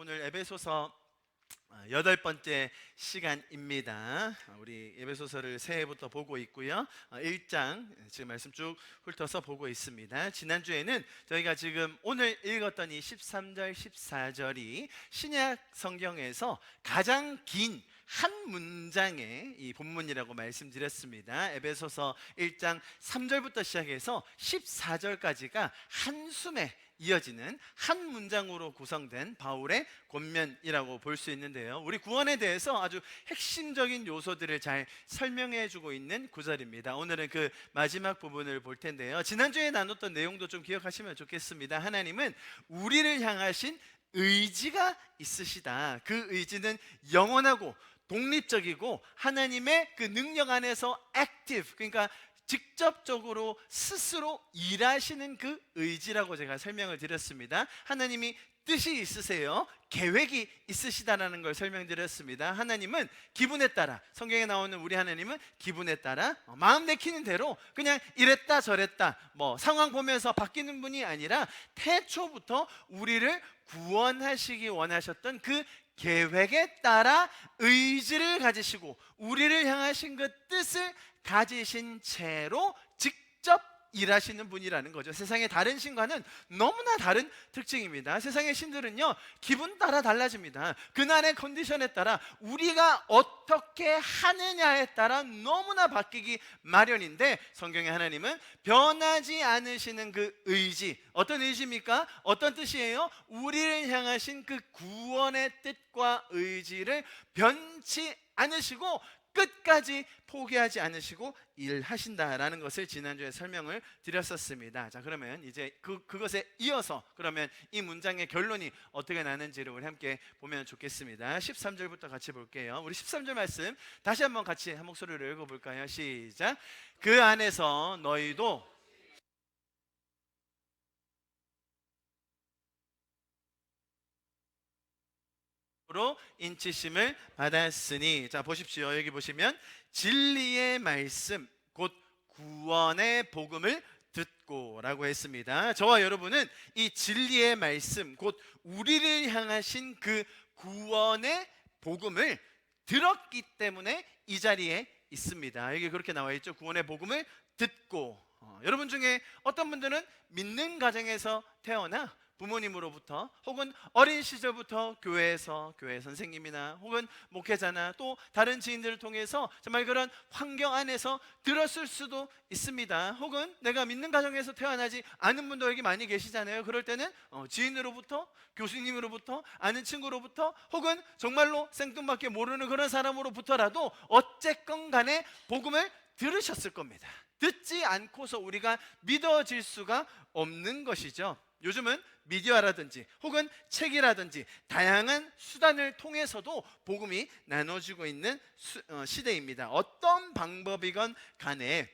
오늘 에베소서 8번째 시간입니다. 우리 에베소서를 새해부터 보고 있고요. 1장 지금 말씀 쭉 훑어서 보고 있습니다. 지난주에는 저희가 지금 오늘 읽었던 이 13절 14절이 신약 성경에서 가장 긴 한 문장의 이 본문이라고 말씀드렸습니다. 에베소서 1장 3절부터 시작해서 14절까지가 한숨에 이어지는 한 문장으로 구성된 바울의 권면이라고 볼 수 있는데요, 우리 구원에 대해서 아주 핵심적인 요소들을 잘 설명해 주고 있는 구절입니다. 오늘은 그 마지막 부분을 볼 텐데요, 지난주에 나눴던 내용도 좀 기억하시면 좋겠습니다. 하나님은 우리를 향하신 의지가 있으시다. 그 의지는 영원하고 독립적이고 하나님의 그 능력 안에서 active, 그러니까 직접적으로 스스로 일하시는 그 의지라고 제가 설명을 드렸습니다. 하나님이 뜻이 있으세요, 계획이 있으시다라는 걸 설명드렸습니다. 하나님은 기분에 따라, 성경에 나오는 우리 하나님은 기분에 따라 마음 내키는 대로 그냥 이랬다 저랬다 상황 보면서 바뀌는 분이 아니라 태초부터 우리를 구원하시기 원하셨던 그 계획에 따라 의지를 가지시고 우리를 향하신 그 뜻을 가지신 채로 직접 일하시는 분이라는 거죠. 세상의 다른 신과는 너무나 다른 특징입니다. 세상의 신들은요, 기분 따라 달라집니다. 그날의 컨디션에 따라 우리가 어떻게 하느냐에 따라 너무나 바뀌기 마련인데, 성경의 하나님은 변하지 않으시는 그 의지, 어떤 의지입니까? 어떤 뜻이에요? 우리를 향하신 그 구원의 뜻과 의지를 변치 않으시고 끝까지 포기하지 않으시고 일하신다라는 것을 지난주에 설명을 드렸었습니다. 자, 그러면 이제 그것에 이어서 그러면 이 문장의 결론이 어떻게 나는지를 우리 함께 보면 좋겠습니다. 13절부터 같이 볼게요. 우리 13절 말씀 다시 한번 같이 한 목소리로 읽어볼까요? 시작. 그 안에서 너희도 로 인치심을 받았으니. 자, 보십시오. 여기 보시면 진리의 말씀 곧 구원의 복음을 듣고 라고 했습니다. 저와 여러분은 이 진리의 말씀 곧 우리를 향하신 그 구원의 복음을 들었기 때문에 이 자리에 있습니다. 여기 그렇게 나와 있죠. 구원의 복음을 듣고. 여러분 중에 어떤 분들은 믿는 가정에서 태어나 부모님으로부터 혹은 어린 시절부터 교회에서 교회 선생님이나 혹은 목회자나 또 다른 지인들을 통해서 정말 그런 환경 안에서 들었을 수도 있습니다. 혹은 내가 믿는 가정에서 태어나지 않은 분도 여기 많이 계시잖아요. 그럴 때는 지인으로부터, 교수님으로부터, 아는 친구로부터 혹은 정말로 생뚱맞게 모르는 그런 사람으로부터라도 어쨌건 간에 복음을 들으셨을 겁니다. 듣지 않고서 우리가 믿어질 수가 없는 것이죠. 요즘은 미디어라든지 혹은 책이라든지 다양한 수단을 통해서도 복음이 나눠지고 있는 시대입니다. 어떤 방법이건 간에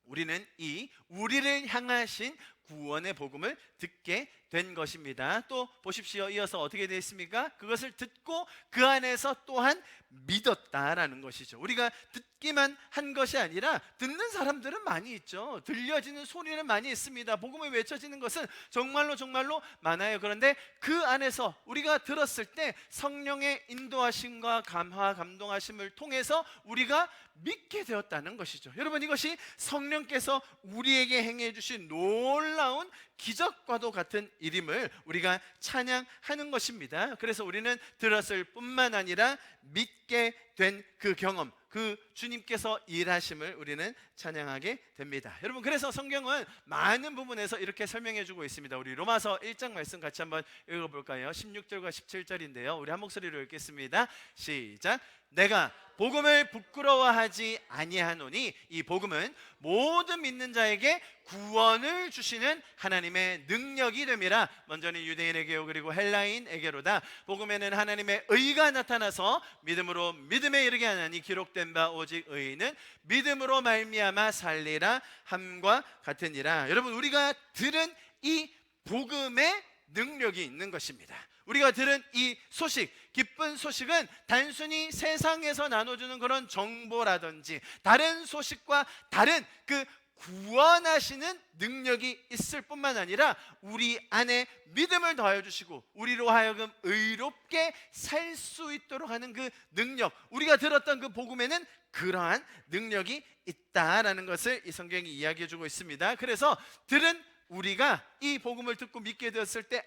우리는 이 우리를 향하신 구원의 복음을 듣게 된 것입니다. 또 보십시오. 이어서 어떻게 되어 있습니까? 그것을 듣고 그 안에서 또한 믿었다라는 것이죠. 우리가 듣기만 한 것이 아니라 듣는 사람들은 많이 있죠. 들려지는 소리는 많이 있습니다. 복음이 외쳐지는 것은 정말로 많아요. 그런데 그 안에서 우리가 들었을 때 성령의 인도하심과 감화 감동하심을 통해서 우리가 믿게 되었다는 것이죠. 여러분, 이것이 성령께서 우리에게 행해 주신 놀라운 기적과도 같은 일임을 우리가 찬양하는 것입니다. 그래서 우리는 들었을 뿐만 아니라 믿게 된 그 경험, 그 주님께서 일하심을 우리는 찬양하게 됩니다. 여러분, 그래서 성경은 많은 부분에서 이렇게 설명해 주고 있습니다. 우리 로마서 1장 말씀 같이 한번 읽어볼까요? 16절과 17절인데요 우리 한 목소리로 읽겠습니다. 시작. 내가 복음을 부끄러워하지 아니하노니 이 복음은 모든 믿는 자에게 구원을 주시는 하나님의 능력이 됨이라. 먼저는 유대인에게요 그리고 헬라인에게로다. 복음에는 하나님의 의가 나타나서 믿음으로 믿음에 이르게 하나니 기록된 바 오직 의인은 믿음으로 말미암아 살리라 함과 같으니라. 여러분, 우리가 들은 이 복음의 능력이 있는 것입니다. 우리가 들은 이 소식, 기쁜 소식은 단순히 세상에서 나눠주는 그런 정보라든지 다른 소식과 다른 그 구원하시는 능력이 있을 뿐만 아니라 우리 안에 믿음을 더하여 주시고 우리로 하여금 의롭게 살 수 있도록 하는 그 능력, 우리가 들었던 그 복음에는 그러한 능력이 있다라는 것을 이 성경이 이야기해 주고 있습니다. 그래서 들은 우리가 이 복음을 듣고 믿게 되었을 때,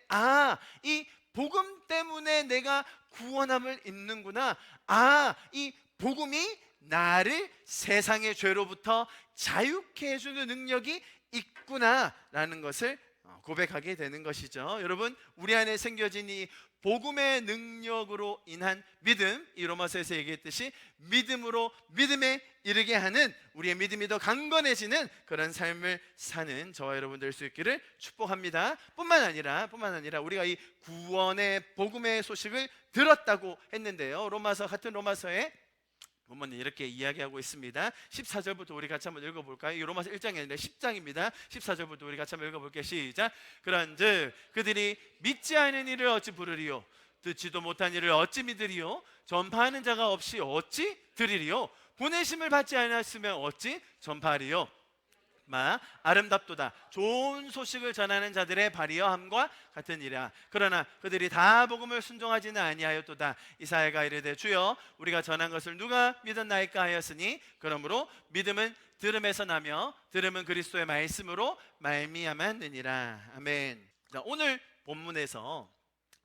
이 복음 때문에 내가 구원함을 입는구나, 이 복음이 나를 세상의 죄로부터 자유케 해주는 능력이 있구나라는 것을 고백하게 되는 것이죠. 여러분, 우리 안에 생겨진 이 복음의 능력으로 인한 믿음, 이 로마서에서 얘기했듯이 믿음으로 믿음에 이르게 하는, 우리의 믿음이 더 강건해지는 그런 삶을 사는 저와 여러분 될 수 있기를 축복합니다. 뿐만 아니라 우리가 이 구원의 복음의 소식을 들었다고 했는데요, 같은 로마서에 본문은 이렇게 이야기하고 있습니다. 14절부터 우리 같이 한번 읽어볼까요? 이 로마서 1장이 아니라 10장입니다. 14절부터 우리 같이 한번 읽어볼게요. 시작. 그런즉 그들이 믿지 않은 이를 어찌 부르리요? 듣지도 못한 이를 어찌 믿으리요? 전파하는 자가 없이 어찌 들으리요? 보내심을 받지 않았으면 어찌 전파하리요? 아름답도다. 좋은 소식을 전하는 자들의 발이여함과 같으니라. 그러나 그들이 다 복음을 순종하지는 아니하였도다. 이사야가 이르되 주여 우리가 전한 것을 누가 믿었나이까 하였으니 그러므로 믿음은 들음에서 나며 들음은 그리스도의 말씀으로 말미암았느니라. 아멘. 자, 오늘 본문에서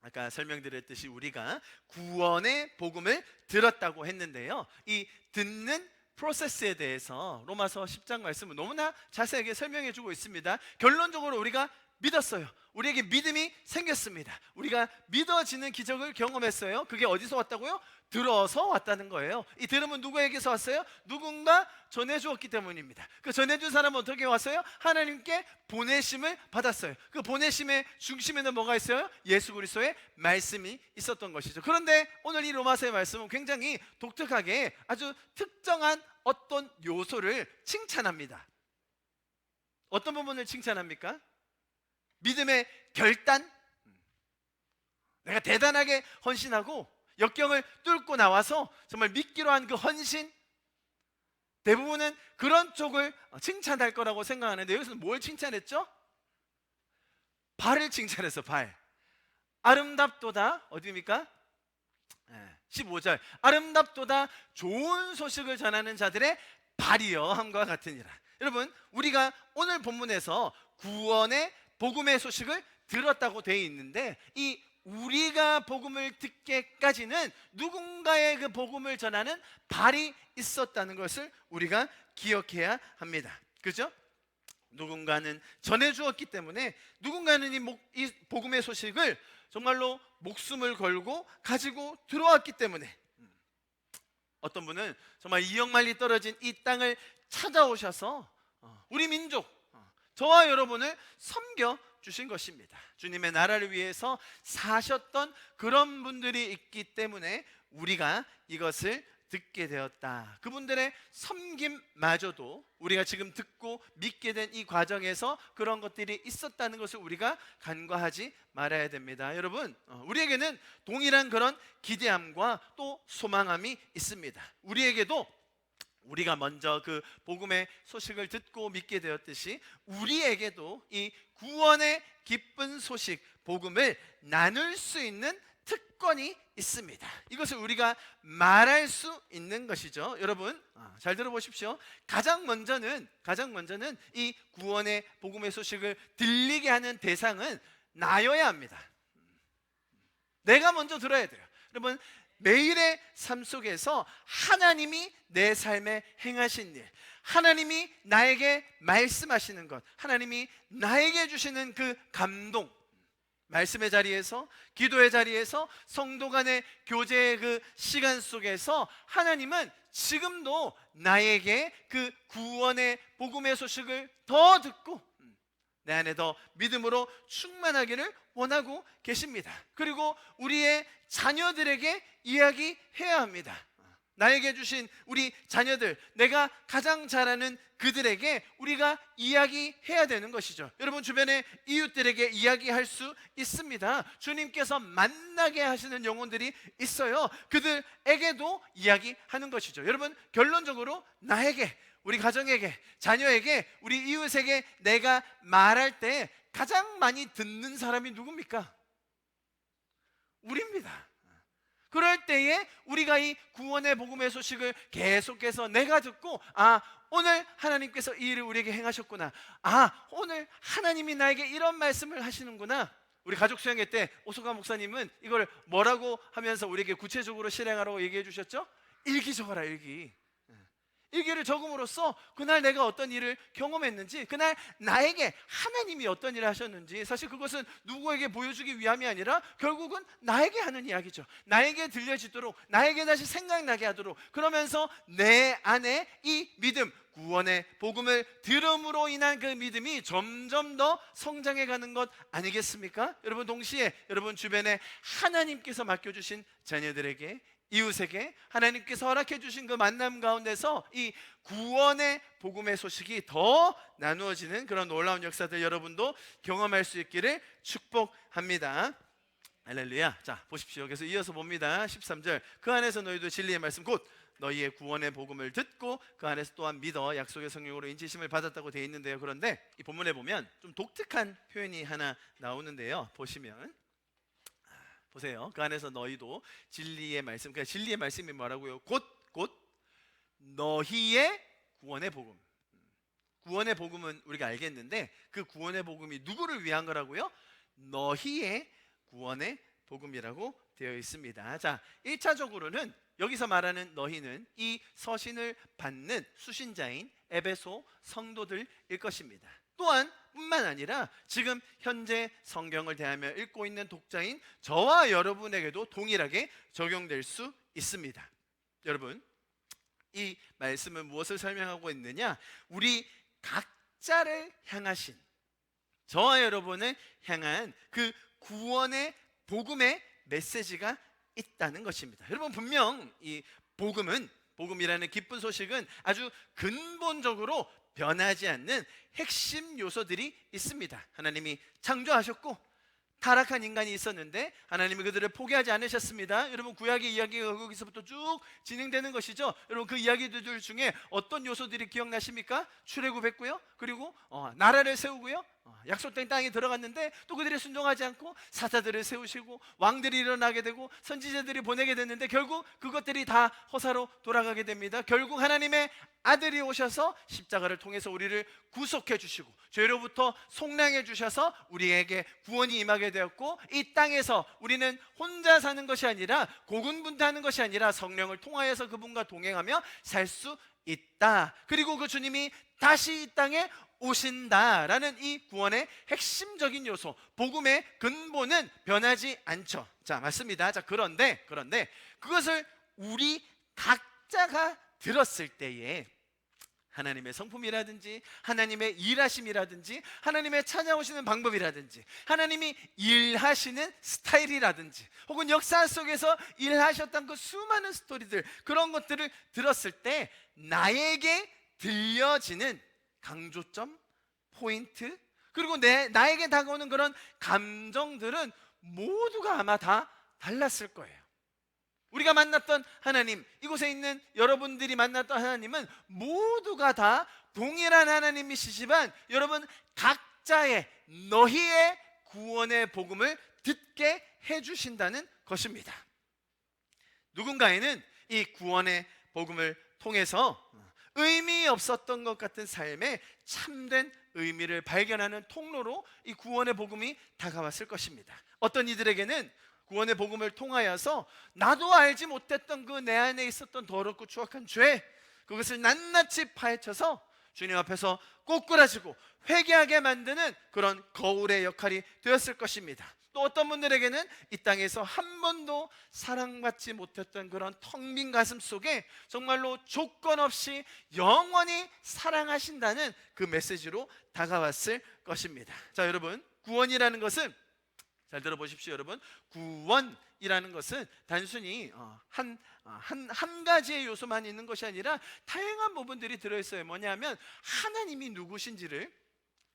아까 설명드렸듯이 우리가 구원의 복음을 들었다고 했는데요, 이 듣는 프로세스에 대해서 로마서 10장 말씀은 너무나 자세하게 설명해 주고 있습니다. 결론적으로 우리가 믿었어요. 우리에게 믿음이 생겼습니다. 우리가 믿어지는 기적을 경험했어요. 그게 어디서 왔다고요? 들어서 왔다는 거예요. 이 들음은 누구에게서 왔어요? 누군가 전해주었기 때문입니다. 그 전해준 사람은 어떻게 왔어요? 하나님께 보내심을 받았어요. 그 보내심의 중심에는 뭐가 있어요? 예수 그리스도의 말씀이 있었던 것이죠. 그런데 오늘 이 로마서의 말씀은 굉장히 독특하게 아주 특정한 어떤 요소를 칭찬합니다. 어떤 부분을 칭찬합니까? 믿음의 결단, 내가 대단하게 헌신하고 역경을 뚫고 나와서 정말 믿기로 한 그 헌신, 대부분은 그런 쪽을 칭찬할 거라고 생각하는데 여기서는 뭘 칭찬했죠? 발을 칭찬해서 발. 아름답도다, 어디입니까? 15절. 아름답도다 좋은 소식을 전하는 자들의 발이여함과 같으니라. 여러분, 우리가 오늘 본문에서 구원의 복음의 소식을 들었다고 되어 있는데, 이 우리가 복음을 듣기까지는 누군가의 그 복음을 전하는 발이 있었다는 것을 우리가 기억해야 합니다. 그죠? 누군가는 전해주었기 때문에 누군가는 이 복음의 소식을 정말로 목숨을 걸고 가지고 들어왔기 때문에, 어떤 분은 정말 이역만리 떨어진 이 땅을 찾아오셔서 우리 민족, 저와 여러분을 섬겨 주신 것입니다. 주님의 나라를 위해서 사셨던 그런 분들이 있기 때문에 우리가 이것을 듣게 되었다. 그분들의 섬김마저도 우리가 지금 듣고 믿게 된 이 과정에서 그런 것들이 있었다는 것을 우리가 간과하지 말아야 됩니다. 여러분, 우리에게는 동일한 그런 기대함과 또 소망함이 있습니다. 우리에게도 우리가 먼저 그 복음의 소식을 듣고 믿게 되었듯이 우리에게도 이 구원의 기쁜 소식, 복음을 나눌 수 있는 특권이 있습니다. 이것을 우리가 말할 수 있는 것이죠. 여러분, 잘 들어보십시오. 가장 먼저는 이 구원의 복음의 소식을 들리게 하는 대상은 나여야 합니다. 내가 먼저 들어야 돼요. 여러분, 매일의 삶 속에서 하나님이 내 삶에 행하신 일, 하나님이 나에게 말씀하시는 것, 하나님이 나에게 주시는 그 감동, 말씀의 자리에서, 기도의 자리에서, 성도 간의 교제의 그 시간 속에서 하나님은 지금도 나에게 그 구원의 복음의 소식을 더 듣고 내 안에 더 믿음으로 충만하기를 원하고 계십니다. 그리고 우리의 자녀들에게 이야기해야 합니다. 나에게 주신 우리 자녀들, 내가 가장 잘 아는 그들에게 우리가 이야기해야 되는 것이죠. 여러분, 주변의 이웃들에게 이야기할 수 있습니다. 주님께서 만나게 하시는 영혼들이 있어요. 그들에게도 이야기하는 것이죠. 여러분, 결론적으로 나에게, 우리 가정에게, 자녀에게, 우리 이웃에게 내가 말할 때 가장 많이 듣는 사람이 누굽니까? 우리입니다. 그럴 때에 우리가 이 구원의 복음의 소식을 계속해서 내가 듣고, 오늘 하나님께서 이 일을 우리에게 행하셨구나, 오늘 하나님이 나에게 이런 말씀을 하시는구나. 우리 가족 수양회 때 오소가 목사님은 이걸 뭐라고 하면서 우리에게 구체적으로 실행하라고 얘기해 주셨죠? 일기 적어라, 일기. 일기를 적음으로써 그날 내가 어떤 일을 경험했는지, 그날 나에게 하나님이 어떤 일을 하셨는지, 사실 그것은 누구에게 보여주기 위함이 아니라 결국은 나에게 하는 이야기죠. 나에게 들려지도록, 나에게 다시 생각나게 하도록, 그러면서 내 안에 이 믿음, 구원의 복음을 들음으로 인한 그 믿음이 점점 더 성장해 가는 것 아니겠습니까? 여러분, 동시에 여러분 주변에 하나님께서 맡겨주신 자녀들에게, 이웃에게 하나님께서 허락해 주신 그 만남 가운데서 이 구원의 복음의 소식이 더 나누어지는 그런 놀라운 역사들 여러분도 경험할 수 있기를 축복합니다. 할렐루야. 자, 보십시오. 그래서 이어서 봅니다. 13절. 그 안에서 너희도 진리의 말씀 곧 너희의 구원의 복음을 듣고 그 안에서 또한 믿어 약속의 성령으로 인치심을 받았다고 되어 있는데요. 그런데 이 본문에 보면 좀 독특한 표현이 하나 나오는데요. 보시면 보세요. 그 안에서 너희도 진리의 말씀, 그러니까 진리의 말씀이 뭐라고요? 곧 너희의 구원의 복음. 구원의 복음은 우리가 알겠는데 그 구원의 복음이 누구를 위한 거라고요? 너희의 구원의 복음이라고 되어 있습니다. 자, 1차적으로는 여기서 말하는 너희는 이 서신을 받는 수신자인 에베소 성도들일 것입니다. 또한 뿐만 아니라 지금 현재 성경을 대하며 읽고 있는 독자인 저와 여러분에게도 동일하게 적용될 수 있습니다. 여러분, 이 말씀은 무엇을 설명하고 있느냐? 우리 각자를 향하신, 저와 여러분을 향한 그 구원의 복음의 메시지가 있다는 것입니다. 여러분, 분명 이 복음이라는 기쁜 소식은 아주 근본적으로 변하지 않는 핵심 요소들이 있습니다. 하나님이 창조하셨고 타락한 인간이 있었는데 하나님이 그들을 포기하지 않으셨습니다. 여러분, 구약의 이야기가 거기서부터 쭉 진행되는 것이죠. 여러분, 그 이야기들 중에 어떤 요소들이 기억나십니까? 출애굽했고요, 그리고 나라를 세우고요, 약속된 땅에 들어갔는데 또 그들이 순종하지 않고 사사들을 세우시고 왕들이 일어나게 되고 선지자들이 보내게 됐는데 결국 그것들이 다 허사로 돌아가게 됩니다. 결국 하나님의 아들이 오셔서 십자가를 통해서 우리를 구속해 주시고 죄로부터 속량해 주셔서 우리에게 구원이 임하게 되었고, 이 땅에서 우리는 혼자 사는 것이 아니라 고군분투하는 것이 아니라 성령을 통하여서 그분과 동행하며 살 수 있다. 그리고 그 주님이 다시 이 땅에 오신다라는 이 구원의 핵심적인 요소, 복음의 근본은 변하지 않죠. 자, 맞습니다. 자, 그런데 그것을 우리 각자가 들었을 때에 하나님의 성품이라든지 하나님의 일하심이라든지 하나님의 찾아오시는 방법이라든지 하나님이 일하시는 스타일이라든지 혹은 역사 속에서 일하셨던 그 수많은 스토리들, 그런 것들을 들었을 때 나에게 들려지는 강조점, 포인트, 그리고 나에게 다가오는 그런 감정들은 모두가 아마 다 달랐을 거예요. 우리가 만났던 하나님, 이곳에 있는 여러분들이 만났던 하나님은 모두가 다 동일한 하나님이시지만 여러분 각자의 너희의 구원의 복음을 듣게 해주신다는 것입니다. 누군가에는 이 구원의 복음을 통해서 의미 없었던 것 같은 삶에 참된 의미를 발견하는 통로로 이 구원의 복음이 다가왔을 것입니다. 어떤 이들에게는 구원의 복음을 통하여서 나도 알지 못했던 그 내 안에 있었던 더럽고 추악한 죄, 그것을 낱낱이 파헤쳐서 주님 앞에서 꼬꾸라지고 회개하게 만드는 그런 거울의 역할이 되었을 것입니다. 또 어떤 분들에게는 이 땅에서 한 번도 사랑받지 못했던 그런 텅 빈 가슴 속에 정말로 조건 없이 영원히 사랑하신다는 그 메시지로 다가왔을 것입니다. 자, 여러분, 구원이라는 것은, 잘 들어보십시오. 여러분, 구원이라는 것은 단순히 한 가지의 요소만 있는 것이 아니라 다양한 부분들이 들어있어요. 뭐냐면 하나님이 누구신지를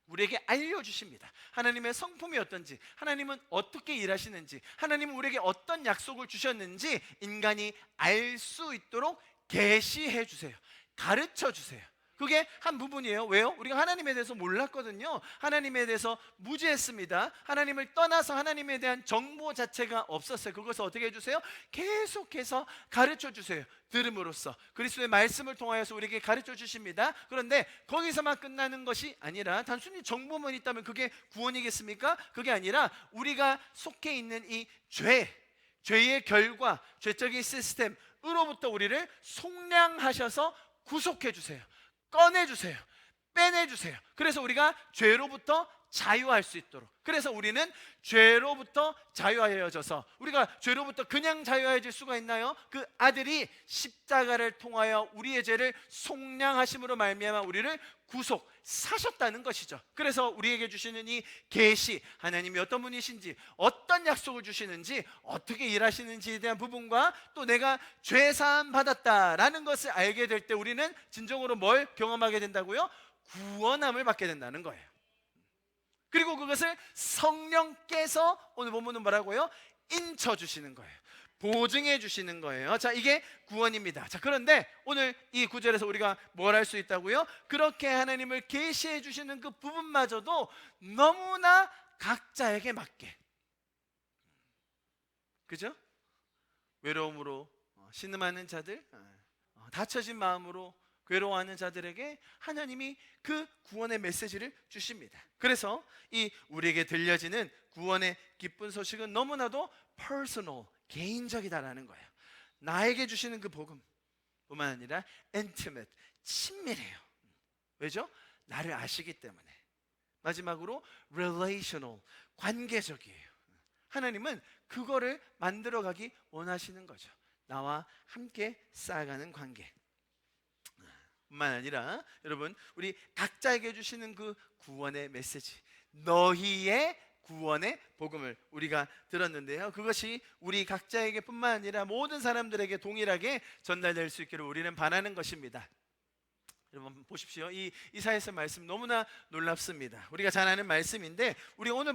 우리에게 알려주십니다. 하나님의 성품이 어떤지, 하나님은 어떻게 일하시는지, 하나님은 우리에게 어떤 약속을 주셨는지 인간이 알 수 있도록 계시해 주세요. 가르쳐 주세요. 그게 한 부분이에요. 왜요? 우리가 하나님에 대해서 몰랐거든요. 하나님에 대해서 무지했습니다. 하나님을 떠나서 하나님에 대한 정보 자체가 없었어요. 그것을 어떻게 해주세요? 계속해서 가르쳐 주세요. 들음으로써 그리스도의 말씀을 통하여서 우리에게 가르쳐 주십니다. 그런데 거기서만 끝나는 것이 아니라 단순히 정보만 있다면 그게 구원이겠습니까? 그게 아니라 우리가 속해 있는 이 죄의 결과, 죄적인 시스템으로부터 우리를 속량하셔서 구속해 주세요. 꺼내주세요. 빼내주세요. 그래서 우리가 죄로부터 자유할 수 있도록, 그래서 우리는 죄로부터 자유하여져서, 우리가 죄로부터 그냥 자유해질 수가 있나요? 그 아들이 십자가를 통하여 우리의 죄를 속량하심으로 말미암아 우리를 구속 사셨다는 것이죠. 그래서 우리에게 주시는 이 계시, 하나님이 어떤 분이신지, 어떤 약속을 주시는지, 어떻게 일하시는지에 대한 부분과 또 내가 죄 사함 받았다라는 것을 알게 될 때 우리는 진정으로 뭘 경험하게 된다고요? 구원함을 받게 된다는 거예요. 그리고 그것을 성령께서 오늘 본문은 뭐라고요? 인쳐 주시는 거예요. 보증해 주시는 거예요. 자, 이게 구원입니다. 자, 그런데 오늘 이 구절에서 우리가 뭘 할 수 있다고요? 그렇게 하나님을 계시해 주시는 그 부분마저도 너무나 각자에게 맞게, 그죠? 외로움으로 신음하는 자들, 닫혀진 마음으로 괴로워하는 자들에게 하나님이 그 구원의 메시지를 주십니다. 그래서 이 우리에게 들려지는 구원의 기쁜 소식은 너무나도 personal, 개인적이다라는 거예요. 나에게 주시는 그 복음 뿐만 아니라 intimate, 친밀해요. 왜죠? 나를 아시기 때문에. 마지막으로 relational, 관계적이에요. 하나님은 그거를 만들어가기 원하시는 거죠. 나와 함께 쌓아가는 관계 뿐만 아니라 여러분, 우리 각자에게 주시는 그 구원의 메시지, 너희의 구원의 복음을 우리가 들었는데요, 그것이 우리 각자에게 뿐만 아니라 모든 사람들에게 동일하게 전달될 수 있기를 우리는 바라는 것입니다. 여러분 보십시오. 이 이사야서 말씀 너무나 놀랍습니다. 우리가 잘 아는 말씀인데 우리 오늘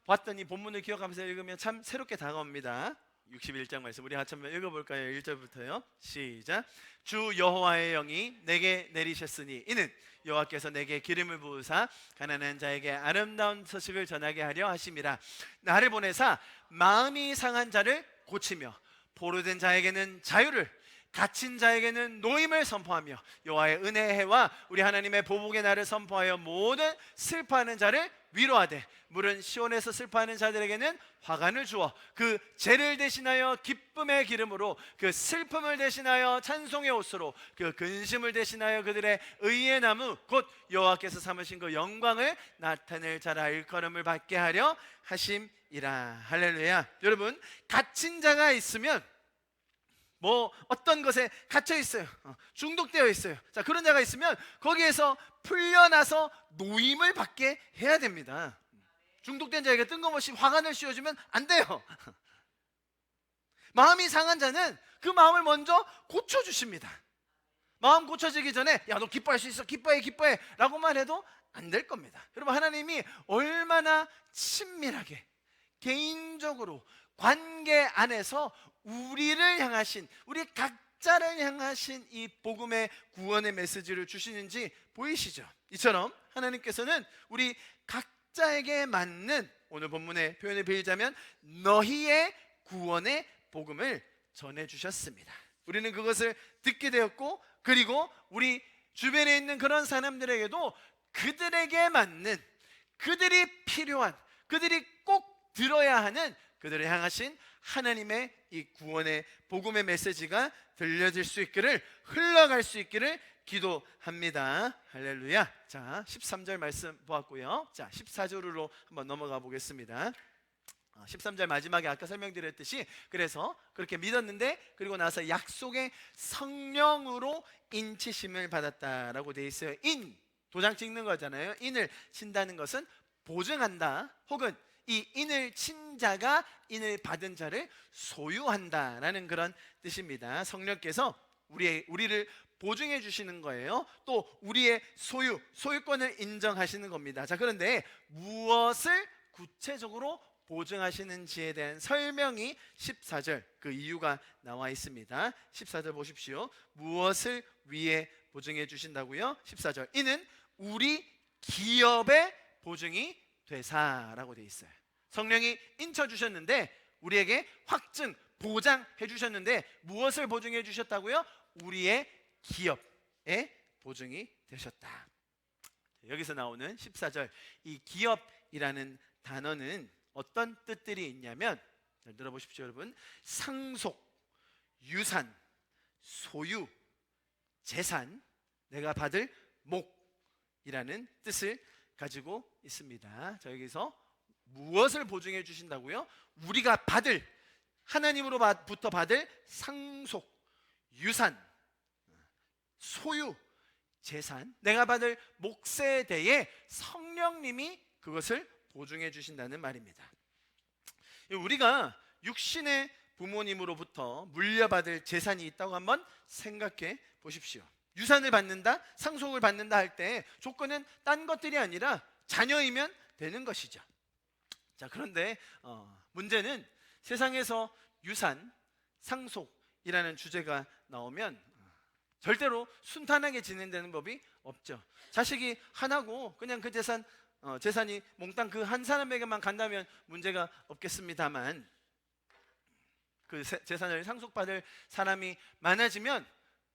봤던 이 본문을 기억하면서 읽으면 참 새롭게 다가옵니다. 61장 말씀 우리 같이 한번 읽어볼까요? 1절부터요 시작. 주 여호와의 영이 내게 내리셨으니 이는 여호와께서 내게 기름을 부으사 가난한 자에게 아름다운 소식을 전하게 하려 하심이라. 나를 보내사 마음이 상한 자를 고치며 포로된 자에게는 자유를, 갇힌 자에게는 노임을 선포하며 여호와의 은혜의 해와 우리 하나님의 보복의 날을 선포하여 모든 슬퍼하는 자를 위로하되 물은 시온에서 슬퍼하는 자들에게는 화관을 주어 그 죄를 대신하여 기쁨의 기름으로, 그 슬픔을 대신하여 찬송의 옷으로, 그 근심을 대신하여 그들의 의의 나무 곧 여호와께서 삼으신 그 영광을 나타낼 자라 일컬음을 받게 하려 하심이라. 할렐루야. 여러분, 갇힌 자가 있으면 뭐 어떤 것에 갇혀 있어요. 중독되어 있어요. 자, 그런 자가 있으면 거기에서 풀려나서 노임을 받게 해야 됩니다. 중독된 자에게 뜬금없이 화관을 씌워주면 안 돼요. 마음이 상한 자는 그 마음을 먼저 고쳐주십니다. 마음 고쳐지기 전에 야, 너 기뻐할 수 있어, 기뻐해 기뻐해 라고만 해도 안 될 겁니다. 여러분, 하나님이 얼마나 친밀하게 개인적으로 관계 안에서 우리를 향하신, 우리 각자를 향하신 이 복음의 구원의 메시지를 주시는지 보이시죠? 이처럼 하나님께서는 우리 각자에게 맞는, 오늘 본문의 표현을 빌자면 너희의 구원의 복음을 전해주셨습니다. 우리는 그것을 듣게 되었고, 그리고 우리 주변에 있는 그런 사람들에게도 그들에게 맞는, 그들이 필요한, 그들이 꼭 들어야 하는, 그들을 향하신 하나님의 이 구원의 복음의 메시지가 들려질 수 있기를, 흘러갈 수 있기를 기도합니다. 할렐루야. 자, 13절 말씀 보았고요. 자, 14절로 한번 넘어가 보겠습니다. 13절 마지막에 아까 설명드렸듯이, 그래서 그렇게 믿었는데 그리고 나서 약속의 성령으로 인치심을 받았다라고 되어 있어요. 도장 찍는 거잖아요. 인을 친다는 것은 보증한다, 혹은 이 인을 친 자가 인을 받은 자를 소유한다라는 그런 뜻입니다. 성령께서 우리를 보증해 주시는 거예요. 또 우리의 소유권을 인정하시는 겁니다. 자, 그런데 무엇을 구체적으로 보증하시는지에 대한 설명이 14절, 그 이유가 나와 있습니다. 14절 보십시오. 무엇을 위해 보증해 주신다고요. 14절, 이는 우리 기업의 보증이 되사라고 돼 있어요. 성령이 인쳐 주셨는데 우리에게 확증, 보장해 주셨는데 무엇을 보증해 주셨다고요? 우리의 기업의 보증이 되셨다. 여기서 나오는 14절, 이 기업이라는 단어는 어떤 뜻들이 있냐면, 잘 들어보십시오 여러분. 상속, 유산, 소유, 재산, 내가 받을 목이라는 뜻을 가지고 있습니다. 자, 여기서 무엇을 보증해 주신다고요? 우리가 받을, 하나님으로부터 받을 상속, 유산, 소유, 재산, 내가 받을 몫에 대해 성령님이 그것을 보증해 주신다는 말입니다. 우리가 육신의 부모님으로부터 물려받을 재산이 있다고 한번 생각해 보십시오. 유산을 받는다, 상속을 받는다 할 때 조건은 딴 것들이 아니라 자녀이면 되는 것이죠. 자, 그런데 문제는 세상에서 유산, 상속이라는 주제가 나오면 절대로 순탄하게 진행되는 법이 없죠. 자식이 하나고 그냥 그 재산이 몽땅 그 한 사람에게만 간다면 문제가 없겠습니다만, 그 재산을 상속받을 사람이 많아지면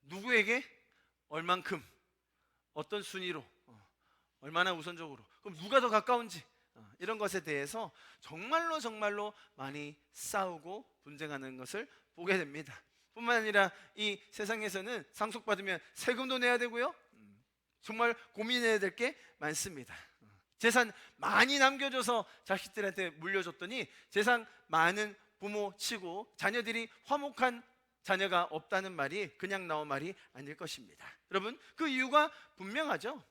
누구에게 얼만큼, 어떤 순위로, 얼마나 우선적으로, 그럼 누가 더 가까운지, 이런 것에 대해서 정말로 많이 싸우고 분쟁하는 것을 보게 됩니다. 뿐만 아니라 이 세상에서는 상속받으면 세금도 내야 되고요, 정말 고민해야 될 게 많습니다. 재산 많이 남겨줘서 자식들한테 물려줬더니 재산 많은 부모 치고 자녀들이 화목한 자녀가 없다는 말이 그냥 나온 말이 아닐 것입니다. 여러분, 그 이유가 분명하죠.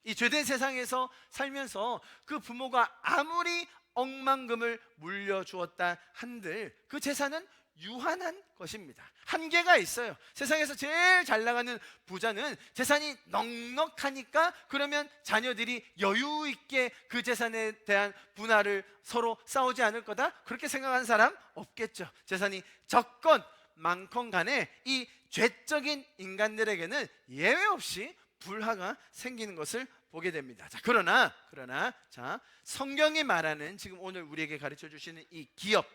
이 죄된 세상에서 살면서 그 부모가 아무리 억만금을 물려주었다 한들 그 재산은 유한한 것입니다. 한계가 있어요. 세상에서 제일 잘 나가는 부자는 재산이 넉넉하니까 그러면 자녀들이 여유 있게 그 재산에 대한 분할을 서로 싸우지 않을 거다, 그렇게 생각하는 사람 없겠죠. 재산이 적건 많건 간에 이 죄적인 인간들에게는 예외 없이 불화가 생기는 것을 보게 됩니다. 자, 그러나 자, 성경이 말하는, 지금 오늘 우리에게 가르쳐 주시는 이 기업,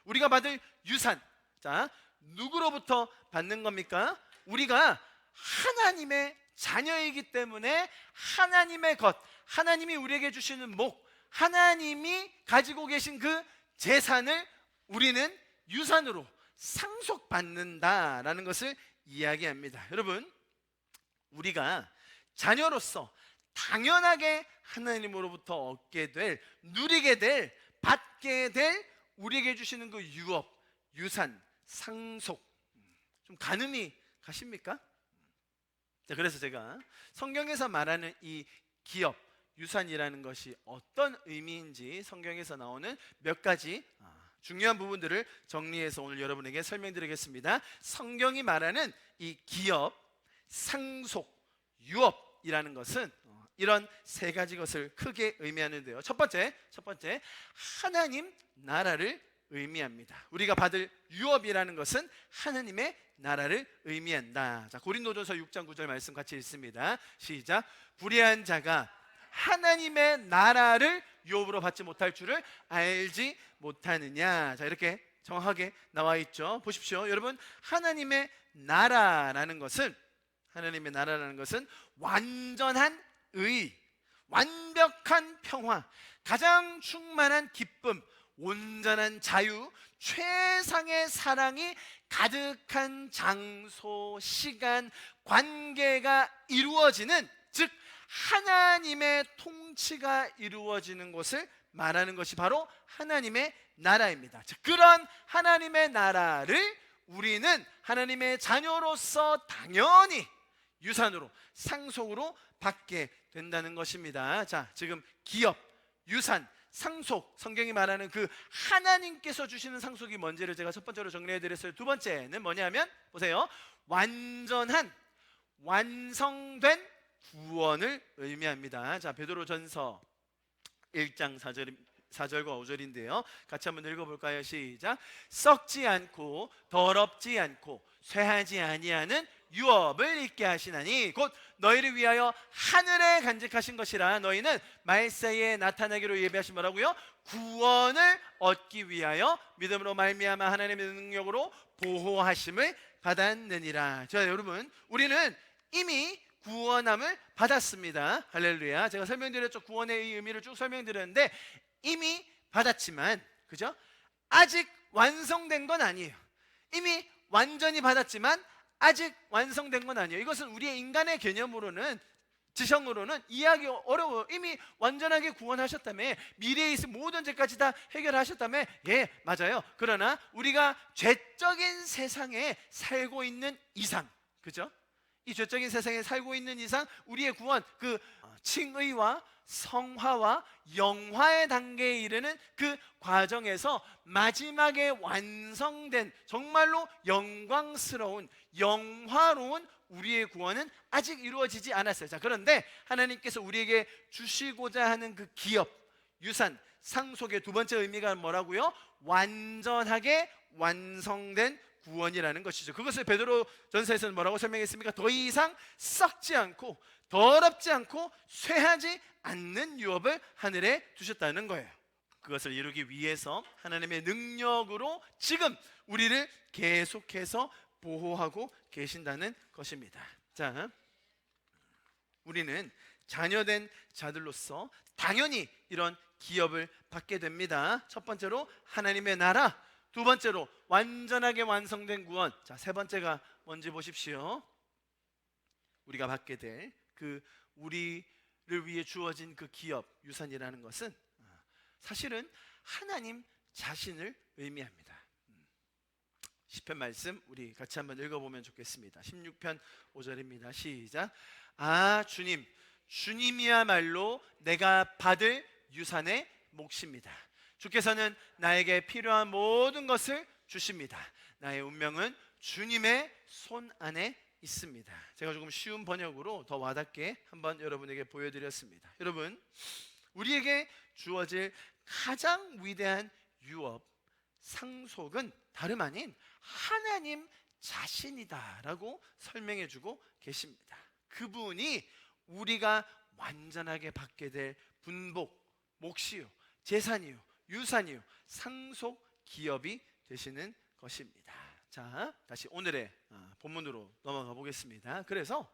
우리가 받을 유산, 자, 누구로부터 받는 겁니까? 우리가 하나님의 자녀이기 때문에 하나님의 것, 하나님이 우리에게 주시는 목, 하나님이 가지고 계신 그 재산을 우리는 유산으로 상속받는다라는 것을 이야기합니다. 여러분, 우리가 자녀로서 당연하게 하나님으로부터 얻게 될, 누리게 될, 받게 될 우리에게 주시는 그 유업, 유산, 상속, 좀 가늠이 가십니까? 자, 그래서 제가 성경에서 말하는 이 기업, 유산이라는 것이 어떤 의미인지 성경에서 나오는 몇 가지 중요한 부분들을 정리해서 오늘 여러분에게 설명드리겠습니다. 성경이 말하는 이 기업, 상속, 유업이라는 것은 이런 세 가지 것을 크게 의미하는데요. 첫 번째, 하나님 나라를 의미합니다. 우리가 받을 유업이라는 것은 하나님의 나라를 의미한다. 자, 고린도전서 6장 9절 말씀 같이 읽습니다. 시작. 불의한 자가 하나님의 나라를 유업으로 받지 못할 줄을 알지 못하느냐. 자, 이렇게 정확하게 나와 있죠. 보십시오. 여러분, 하나님의 나라라는 것은 완전한 의, 완벽한 평화, 가장 충만한 기쁨, 온전한 자유, 최상의 사랑이 가득한 장소, 시간, 관계가 이루어지는, 즉 하나님의 통치가 이루어지는 것을 말하는 것이 바로 하나님의 나라입니다. 자, 그런 하나님의 나라를 우리는 하나님의 자녀로서 당연히 유산으로, 상속으로 받게 된다는 것입니다. 자, 지금 기업, 유산, 상속, 성경이 말하는 그 하나님께서 주시는 상속이 뭔지를 제가 첫 번째로 정리해 드렸어요. 두 번째는 뭐냐면, 보세요, 완전한, 완성된 구원을 의미합니다. 자, 베드로전서 1장 4절과 5절인데요. 같이 한번 읽어볼까요? 시작. 썩지 않고 더럽지 않고 쇠하지 아니하는 유업을 있게 하시나니 곧 너희를 위하여 하늘에 간직하신 것이라. 너희는 말세에 나타나기로 예비하신 뭐라고요? 구원을 얻기 위하여 믿음으로 말미암아 하나님의 능력으로 보호하심을 받았느니라. 자, 여러분, 우리는 이미 구원함을 받았습니다. 할렐루야. 제가 설명드렸죠. 구원의 의미를 쭉 설명드렸는데 이미 받았지만, 그죠? 아직 완성된 건 아니에요. 이미 완전히 받았지만 아직 완성된 건 아니에요. 이것은 우리의 인간의 개념으로는, 지성으로는 이해하기 어려워요. 이미 완전하게 구원하셨다며, 미래에 있을 모든 죄까지 다 해결하셨다며. 예, 맞아요. 그러나 우리가 죄적인 세상에 살고 있는 이상, 그죠? 이 죄적인 세상에 살고 있는 이상 우리의 구원, 그 칭의와 성화와 영화의 단계에 이르는 그 과정에서 마지막에 완성된 정말로 영광스러운 영화로운 우리의 구원은 아직 이루어지지 않았어요. 자, 그런데 하나님께서 우리에게 주시고자 하는 그 기업, 유산, 상속의 두 번째 의미가 뭐라고요? 완전하게 완성된 구원이라는 것이죠. 그것을 베드로 전서에서는 뭐라고 설명했습니까? 더 이상 썩지 않고 더럽지 않고 쇠하지 않는 유업을 하늘에 두셨다는 거예요. 그것을 이루기 위해서 하나님의 능력으로 지금 우리를 계속해서 보호하고 계신다는 것입니다. 자, 우리는 자녀된 자들로서 당연히 이런 기업을 받게 됩니다. 첫 번째로 하나님의 나라, 두 번째로 완전하게 완성된 구원. 자, 세 번째가 뭔지 보십시오. 우리가 받게 될 그 우리를 위해 주어진 그 기업, 유산이라는 것은 사실은 하나님 자신을 의미합니다. 시편 말씀 우리 같이 한번 읽어보면 좋겠습니다. 16편 5절입니다. 시작. 아, 주님, 주님이야말로 내가 받을 유산의 몫입니다. 주께서는 나에게 필요한 모든 것을 주십니다. 나의 운명은 주님의 손 안에 있습니다. 제가 조금 쉬운 번역으로 더 와닿게 한번 여러분에게 보여드렸습니다. 여러분, 우리에게 주어질 가장 위대한 유업, 상속은 다름 아닌 하나님 자신이다라고 설명해주고 계십니다. 그분이 우리가 완전하게 받게 될 분복, 몫이요, 재산이요, 유산이요, 상속 기업이 되시는 것입니다. 자, 다시 오늘의 본문으로 넘어가 보겠습니다. 그래서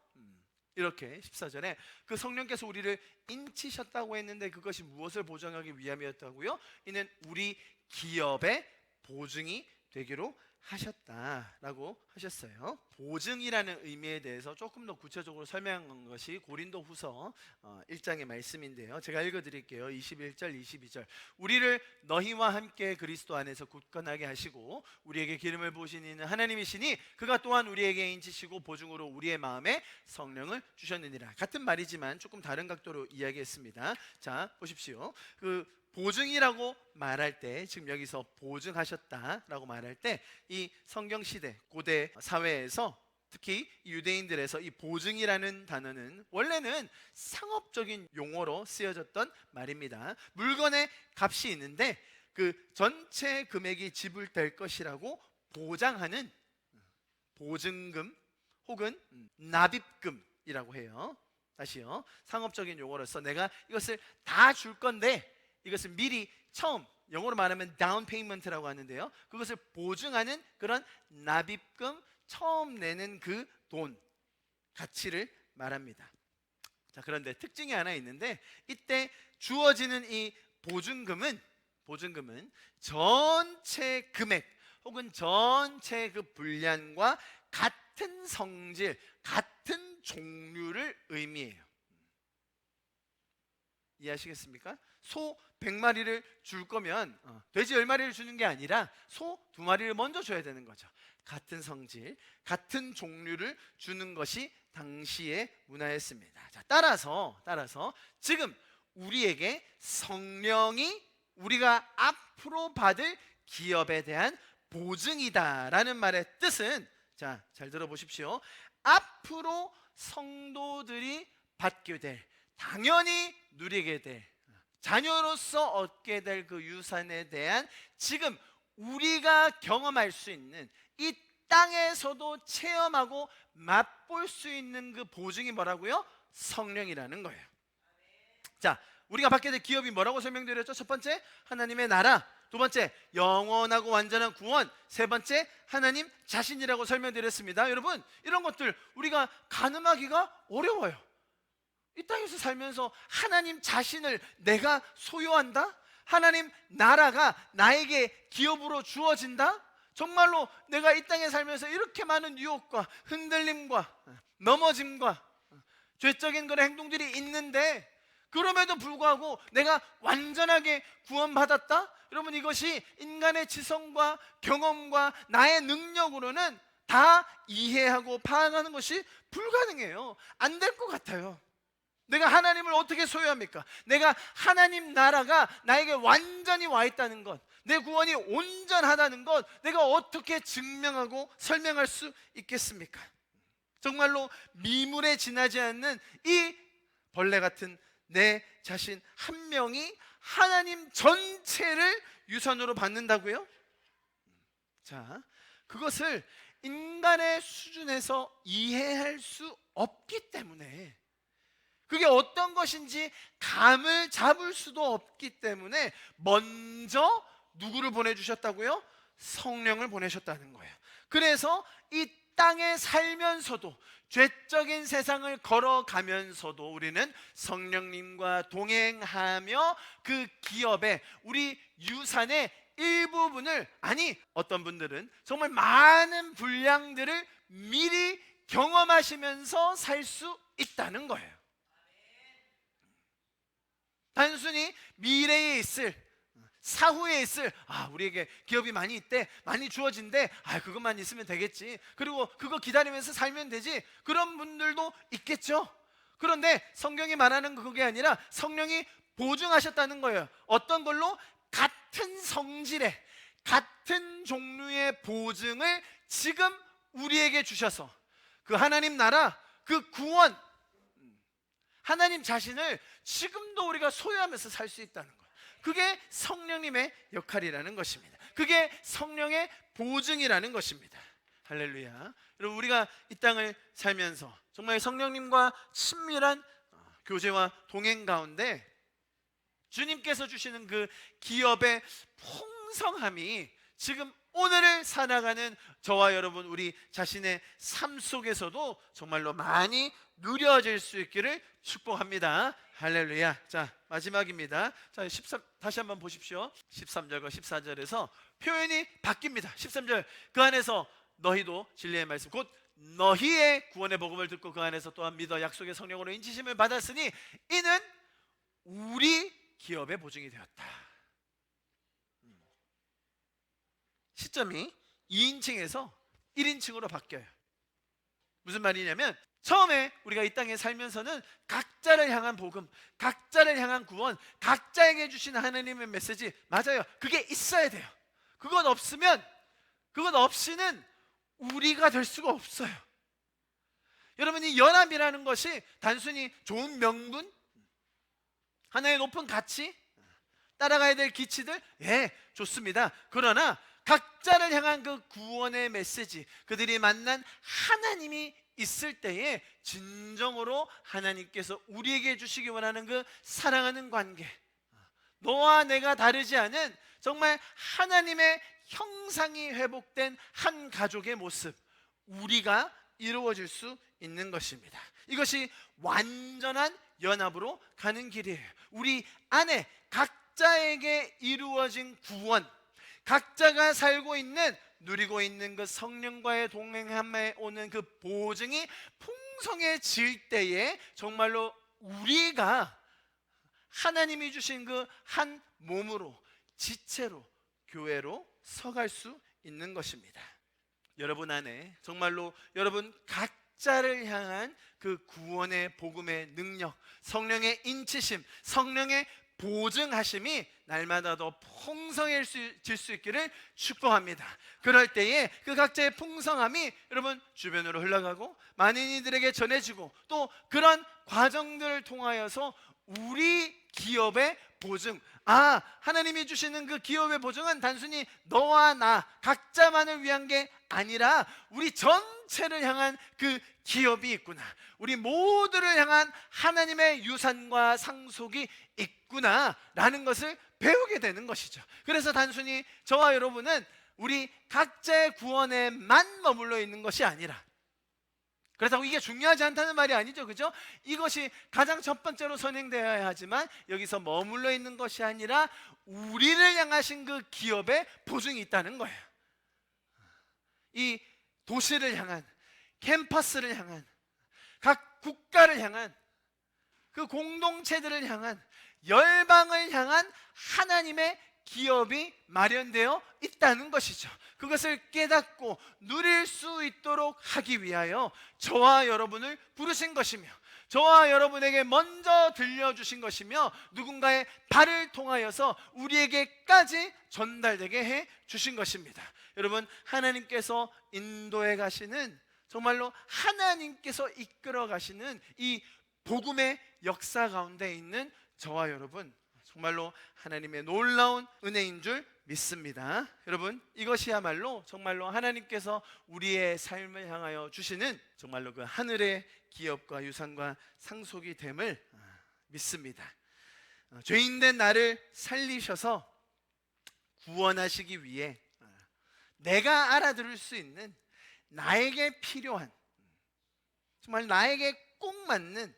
이렇게 14절에 그 성령께서 우리를 인치셨다고 했는데 그것이 무엇을 보증하기 위함이었다고요? 이는 우리 기업의 보증이 되기로 하셨다라고 하셨어요. 보증이라는 의미에 대해서 조금 더 구체적으로 설명한 것이 고린도후서 1장의 말씀인데요. 제가 읽어드릴게요. 21절, 22절. 우리를 너희와 함께 그리스도 안에서 굳건하게 하시고 우리에게 기름을 부으신 이는 하나님이시니 그가 또한 우리에게 인치시고 보증으로 우리의 마음에 성령을 주셨느니라. 같은 말이지만 조금 다른 각도로 이야기했습니다. 자, 보십시오. 그 보증이라고 말할 때, 지금 여기서 보증하셨다라고 말할 때 이 성경시대 고대 사회에서 특히 유대인들에서 이 보증이라는 단어는 원래는 상업적인 용어로 쓰여졌던 말입니다. 물건의 값이 있는데 그 전체 금액이 지불될 것이라고 보장하는 보증금 혹은 납입금이라고 해요. 다시요, 상업적인 용어로서 내가 이것을 다 줄 건데 이것을 미리 처음, 영어로 말하면 다운 페이먼트라고 하는데요, 그것을 보증하는 그런 납입금, 처음 내는 그 돈, 가치를 말합니다. 자, 그런데 특징이 하나 있는데 이때 주어지는 이 보증금은 전체 금액 혹은 전체 그 분량과 같은 성질, 같은 종류를 의미해요. 이해하시겠습니까? 소 100마리를 줄 거면 돼지 10마리를 주는 게 아니라 소 2마리를 먼저 줘야 되는 거죠. 같은 성질, 같은 종류를 주는 것이 당시의 문화였습니다. 자, 따라서 지금 우리에게 성령이 우리가 앞으로 받을 기업에 대한 보증이다라는 말의 뜻은, 자, 잘 들어보십시오. 앞으로 성도들이 받게 될, 당연히 누리게 될, 자녀로서 얻게 될 그 유산에 대한 지금 우리가 경험할 수 있는 이 땅에서도 체험하고 맛볼 수 있는 그 보증이 뭐라고요? 성령이라는 거예요. 자, 우리가 받게 될 기업이 뭐라고 설명드렸죠? 첫 번째, 하나님의 나라. 두 번째, 영원하고 완전한 구원. 세 번째, 하나님 자신이라고 설명드렸습니다. 여러분, 이런 것들 우리가 가늠하기가 어려워요. 이 땅에서 살면서 하나님 자신을 내가 소유한다? 하나님 나라가 나에게 기업으로 주어진다? 정말로 내가 이 땅에 살면서 이렇게 많은 유혹과 흔들림과 넘어짐과 죄적인 그런 행동들이 있는데, 그럼에도 불구하고 내가 완전하게 구원받았다? 여러분, 이것이 인간의 지성과 경험과 나의 능력으로는 다 이해하고 파악하는 것이 불가능해요. 안 될 것 같아요. 내가 하나님을 어떻게 소유합니까? 내가 하나님 나라가 나에게 완전히 와 있다는 것, 내 구원이 온전하다는 것, 내가 어떻게 증명하고 설명할 수 있겠습니까? 정말로 미물에 지나지 않는 이 벌레 같은 내 자신 한 명이 하나님 전체를 유산으로 받는다고요? 자, 그것을 인간의 수준에서 이해할 수 없기 때문에, 그게 어떤 것인지 감을 잡을 수도 없기 때문에 먼저 누구를 보내주셨다고요? 성령을 보내셨다는 거예요. 그래서 이 땅에 살면서도, 죄적인 세상을 걸어가면서도 우리는 성령님과 동행하며 그 기업의, 우리 유산의 일부분을, 아니 어떤 분들은 정말 많은 분량들을 미리 경험하시면서 살 수 있다는 거예요. 단순히 미래에 있을, 사후에 있을, 우리에게 기업이 많이 있대, 많이 주어진대, 그것만 있으면 되겠지, 그리고 그거 기다리면서 살면 되지, 그런 분들도 있겠죠. 그런데 성경이 말하는 그게 아니라 성령이 보증하셨다는 거예요. 어떤 걸로? 같은 성질의, 같은 종류의 보증을 지금 우리에게 주셔서 그 하나님 나라, 그 구원, 하나님 자신을 지금도 우리가 소유하면서 살 수 있다는 거예요. 그게 성령님의 역할이라는 것입니다. 그게 성령의 보증이라는 것입니다. 할렐루야. 여러분, 우리가 이 땅을 살면서 정말 성령님과 친밀한 교제와 동행 가운데 주님께서 주시는 그 기업의 풍성함이 지금 오늘을 살아가는 저와 여러분, 우리 자신의 삶 속에서도 정말로 많이 누려질 수 있기를 축복합니다. 할렐루야. 자, 마지막입니다. 자, 13, 다시 한번 보십시오. 13절과 14절에서 표현이 바뀝니다. 13절, 그 안에서 너희도 진리의 말씀, 곧 너희의 구원의 복음을 듣고 그 안에서 또한 믿어 약속의 성령으로 인치심을 받았으니 이는 우리 기업의 보증이 되었다. 시점이 2인칭에서 1인칭으로 바뀌어요. 무슨 말이냐면, 처음에 우리가 이 땅에 살면서는 각자를 향한 복음, 각자를 향한 구원, 각자에게 주시는 하나님의 메시지, 맞아요, 그게 있어야 돼요. 그것 없이는 우리가 될 수가 없어요. 여러분, 이 연합이라는 것이 단순히 좋은 명분, 하나의 높은 가치, 따라가야 될 기치들, 좋습니다. 그러나 각자를 향한 그 구원의 메시지, 그들이 만난 하나님이 있을 때에 진정으로 하나님께서 우리에게 주시기 원하는 그 사랑하는 관계, 너와 내가 다르지 않은 정말 하나님의 형상이 회복된 한 가족의 모습, 우리가 이루어질 수 있는 것입니다. 이것이 완전한 연합으로 가는 길이에요. 우리 안에 각자에게 이루어진 구원, 각자가 살고 있는, 누리고 있는 그 성령과의 동행함에 오는 그 보증이 풍성해질 때에 정말로 우리가 하나님이 주신 그 한 몸으로, 지체로, 교회로 서갈 수 있는 것입니다. 여러분 안에 정말로 여러분 각자를 향한 그 구원의 복음의 능력, 성령의 인치심, 성령의 보증하심이 날마다 더 풍성해질 수 있기를 축복합니다. 그럴 때에 그 각자의 풍성함이 여러분 주변으로 흘러가고 많은 이들에게 전해지고, 또 그런 과정들을 통하여서 우리 기업의 보증. 아, 하나님이 주시는 그 기업의 보증은 단순히 너와 나 각자만을 위한 게 아니라 우리 전체를 향한 그 기업이 있구나. 우리 모두를 향한 하나님의 유산과 상속이 있구나라는 것을 배우게 되는 것이죠. 그래서 단순히 저와 여러분은 우리 각자의 구원에만 머물러 있는 것이 아니라, 그렇다고 이게 중요하지 않다는 말이 아니죠, 그죠? 이것이 가장 첫 번째로 선행되어야 하지만 여기서 머물러 있는 것이 아니라 우리를 향하신 그 기업의 보증이 있다는 거예요. 이 도시를 향한, 캠퍼스를 향한, 각 국가를 향한, 그 공동체들을 향한, 열방을 향한 하나님의 기업이 마련되어 있다는 것이죠. 그것을 깨닫고 누릴 수 있도록 하기 위하여 저와 여러분을 부르신 것이며, 저와 여러분에게 먼저 들려주신 것이며, 누군가의 발을 통하여서 우리에게까지 전달되게 해 주신 것입니다. 여러분, 하나님께서 인도해 가시는, 정말로 하나님께서 이끌어 가시는 이 복음의 역사 가운데 있는 저와 여러분, 정말로 하나님의 놀라운 은혜인 줄 믿습니다. 여러분, 이것이야말로 정말로 하나님께서 우리의 삶을 향하여 주시는 정말로 그 하늘의 기업과 유산과 상속이 됨을 믿습니다. 죄인된 나를 살리셔서 구원하시기 위해 내가 알아들을 수 있는, 나에게 필요한, 정말 나에게 꼭 맞는,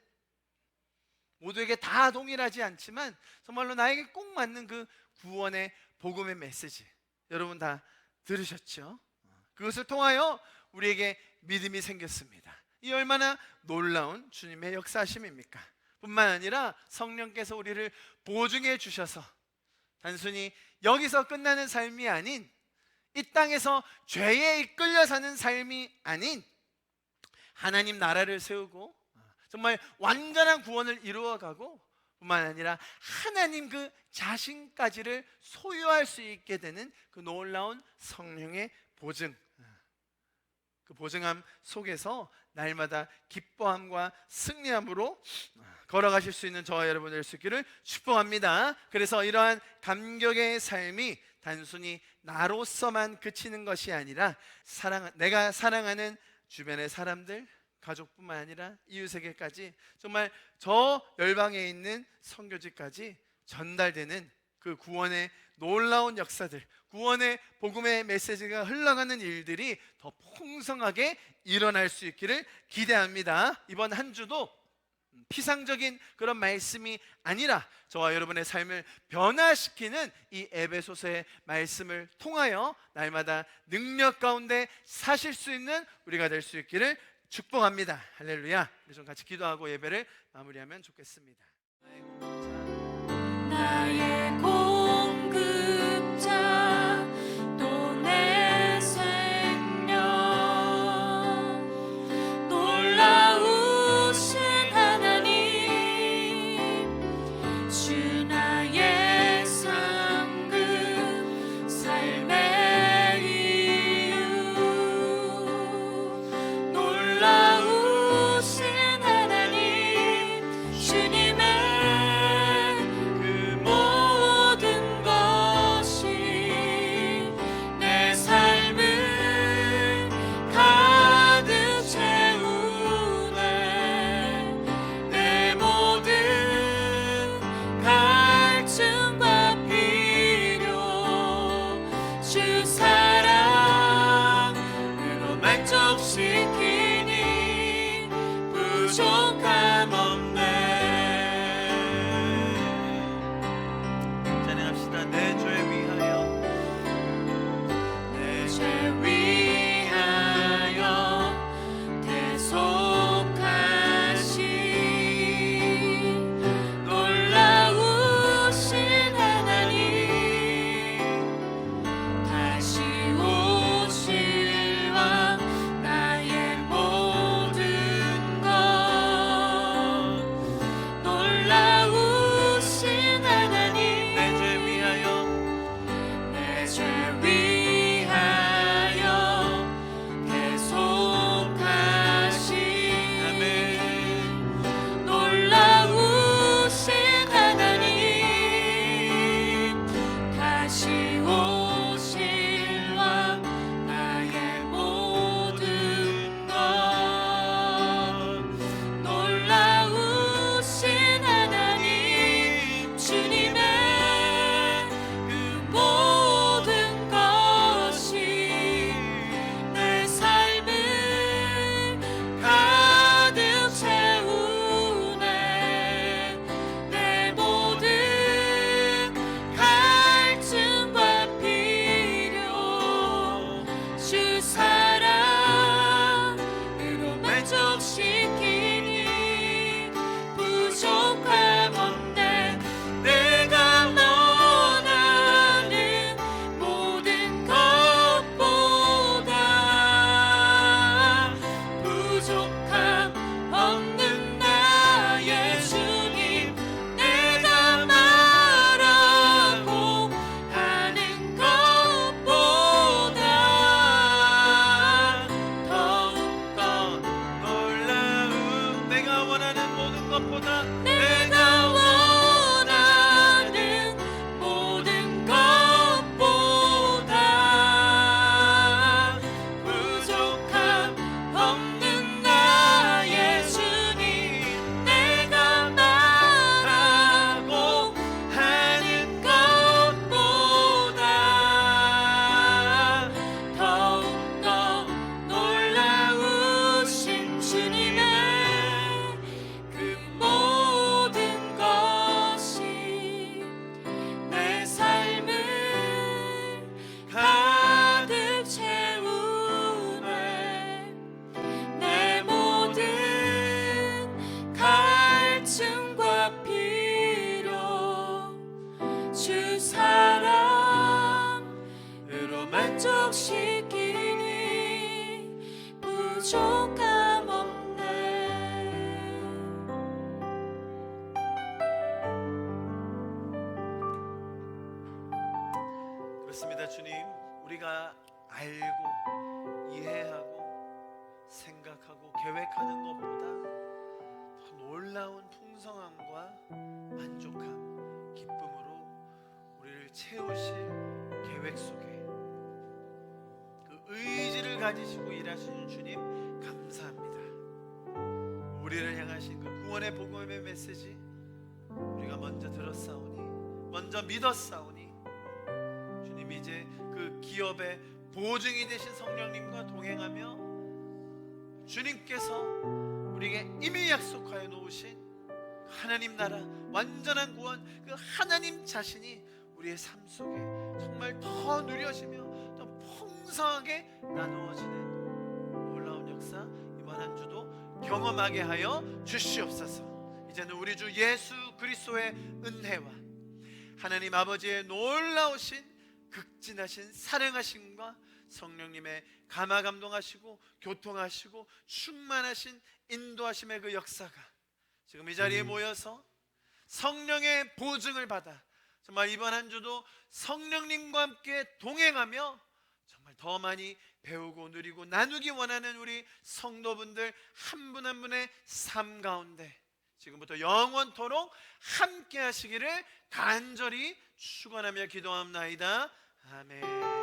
모두에게 다 동일하지 않지만 정말로 나에게 꼭 맞는 그 구원의 복음의 메시지, 여러분 다 들으셨죠? 그것을 통하여 우리에게 믿음이 생겼습니다. 이 얼마나 놀라운 주님의 역사심입니까? 뿐만 아니라 성령께서 우리를 보증해 주셔서 단순히 여기서 끝나는 삶이 아닌, 이 땅에서 죄에 이끌려 사는 삶이 아닌 하나님 나라를 세우고 정말 완전한 구원을 이루어가고, 뿐만 아니라 하나님 그 자신까지를 소유할 수 있게 되는 그 놀라운 성령의 보증, 그 보증함 속에서 날마다 기뻐함과 승리함으로 걸어가실 수 있는 저와 여러분 될 수 있기를 축복합니다. 그래서 이러한 감격의 삶이 단순히 나로서만 그치는 것이 아니라 내가 사랑하는 주변의 사람들, 가족뿐만 아니라 이웃에게까지, 정말 저 열방에 있는 선교지까지 전달되는 그 구원의 놀라운 역사들, 구원의 복음의 메시지가 흘러가는 일들이 더 풍성하게 일어날 수 있기를 기대합니다. 이번 한 주도 피상적인 그런 말씀이 아니라 저와 여러분의 삶을 변화시키는 이 에베소서의 말씀을 통하여 날마다 능력 가운데 사실 수 있는 우리가 될 수 있기를 축복합니다. 할렐루야. 우리 좀 같이 기도하고 예배를 마무리하면 좋겠습니다. 나의 공급자, 또 내 생명, 놀라우신 하나님, 주 나의 상급, 삶의 이유, 놀라우신 하나님, 주님의 그 모든 주 사랑으로 만족시키니 부족함 없네. 내가 원하는 모든 것보다 부족함 없는 나의 주님, 내가 말하고 하는 것보다 더욱더 놀라운 내가 원하는 모든 것보다 내가 원하는 모든 것보다 부족함 없는 나의 주님, 내가 말하고 하는 것보다 더욱더 놀라우신 주님의 그 모든 것이 내 삶을 가득 채우네. 내 모든 갈증과 필요 주 사랑으로 만족시키니 부족함 없네. 그렇습니다. 주님, 우리가 알고 이해하고 생각하고 계획하는 것보다 더 놀라운 풍성함과 만족함, 기쁨으로 우리를 채우실 계획 속에 그 의지를 가지시고 일하시는 주님 감사합니다. 우리를 향하신 그 구원의 복음의 메시지 우리가 먼저 들었사오니, 먼저 믿었사오니, 주님 이제 그 기업의 보증이 되신 성령님과 동행하며 주님께서 우리에게 이미 약속하여 놓으신 하나님 나라 완전한 구원, 그 하나님 자신이 우리의 삶 속에 정말 더 누려지며 더 풍성하게 나누어지는 놀라운 역사 이번 한 주도 경험하게 하여 주시옵소서. 이제는 우리 주 예수 그리스도의 은혜와 하나님 아버지의 놀라우신 극진하신 사랑하심과 성령님의 감화 감동하시고 교통하시고 충만하신 인도하심의 그 역사가 지금 이 자리에 모여서 성령의 보증을 받아 정말 이번 한 주도 성령님과 함께 동행하며 정말 더 많이 배우고 누리고 나누기 원하는 우리 성도분들 한 분 한 분의 삶 가운데 지금부터 영원토록 함께 하시기를 간절히 축원하며 기도합나이다. 아멘.